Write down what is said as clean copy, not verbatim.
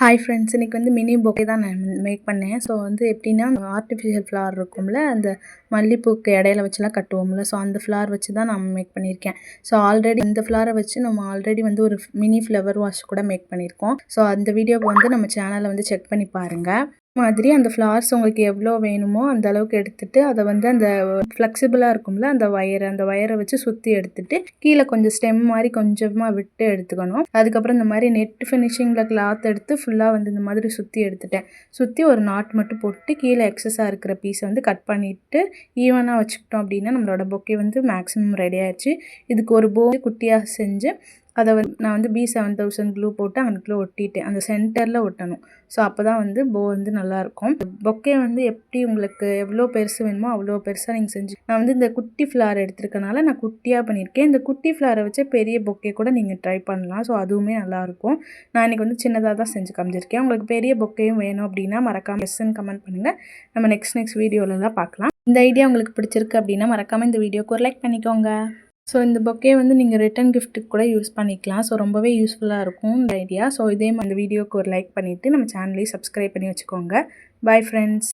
Hi friends, இன்றைக்கி வந்து mini bouquet தான் நான் மேக் பண்ணேன். ஸோ வந்து எப்படின்னா, ஆர்டிஃபிஷியல் ஃப்ளவர் இருக்கும்ல, அந்த மல்லிப்பூக்கு இடையில வச்சுலாம் கட்டுவோம்ல, ஸோ அந்த ஃப்ளவர் வச்சு தான் நான் மேக் பண்ணியிருக்கேன். ஸோ ஆல்ரெடி இந்த ஃப்ளவரை வச்சு நம்ம ஆல்ரெடி வந்து ஒரு மினி ஃப்ளவர் வாஷ் கூட மேக் பண்ணியிருக்கோம். ஸோ அந்த வீடியோவை வந்து நம்ம சேனலில் வந்து செக் பண்ணி பாருங்கள். மாதிரி அந்த ஃப்ளவர்ஸ் உங்களுக்கு எவ்வளோ வேணுமோ அந்த அளவுக்கு எடுத்துட்டு அதை வந்து அந்த ஃப்ளெக்சிபிளாக இருக்கும்ல அந்த வயரை வச்சு சுற்றி எடுத்துட்டு கீழே கொஞ்சம் ஸ்டெம் மாதிரி கொஞ்சமாக விட்டு எடுத்துக்கணும். அதுக்கப்புறம் இந்த மாதிரி நெட் ஃபினிஷிங்கில் கிளாத் எடுத்து ஃபுல்லாக வந்து இந்த மாதிரி சுற்றி ஒரு நாட் மட்டும் போட்டு கீழே எக்ஸஸாக இருக்கிற பீஸை வந்து கட் பண்ணிவிட்டு ஈவனாக வச்சுக்கிட்டோம் அப்படின்னா நம்மளோட பொக்கே வந்து மேக்ஸிமம் ரெடி ஆயிடுச்சு. இதுக்கு ஒரு போ குட்டியாக செஞ்சு அதை நான் வந்து B7000 க்ளூ போட்டு அங்கனுக்குள்ளே ஒட்டிட்டேன். அந்த சென்டரில் ஒட்டணும். ஸோ அப்போ தான் வந்து போ வந்து நல்லாயிருக்கும். பொக்கே வந்து எப்படி உங்களுக்கு எவ்வளோ பெருசு வேணுமோ அவ்வளோ பெருசாக நீங்கள் செஞ்சு நான் வந்து இந்த குட்டி ஃப்ளார் எடுத்துருக்கனால நான் குட்டியாக பண்ணியிருக்கேன். இந்த குட்டி ஃப்ளாரை வச்சு பெரிய பொக்கே கூட நீங்கள் ட்ரை பண்ணலாம். ஸோ அதுவுமே நல்லாயிருக்கும். நான் இன்றைக்கி வந்து சின்னதாக தான் செஞ்சு காமிச்சிருக்கேன். உங்களுக்கு பெரிய பொக்கையும் வேணும் அப்படின்னா மறக்காமல் எஸ்ன்னு கமெண்ட் பண்ணுங்கள். நம்ம நெக்ஸ்ட் வீடியோவில் பார்க்கலாம். இந்த ஐடியா உங்களுக்கு பிடிச்சிருக்கு அப்படின்னா மறக்காமல் இந்த வீடியோக்கு ஒரு லைக் பண்ணிக்கோங்க. ஸோ இந்த பொக்கே வந்து நீங்கள் ரிட்டன் கிஃப்ட்டுக்கு கூட யூஸ் பண்ணிக்கலாம். ஸோ ரொம்பவே யூஸ்ஃபுல்லாக இருக்கும் இந்த ஐடியா. ஸோ இதே மாதிரி இந்த வீடியோக்கு ஒரு லைக் பண்ணிவிட்டு நம்ம சேனலையும் சப்ஸ்கிரைப் பண்ணி வச்சுக்கோங்க. Bye friends.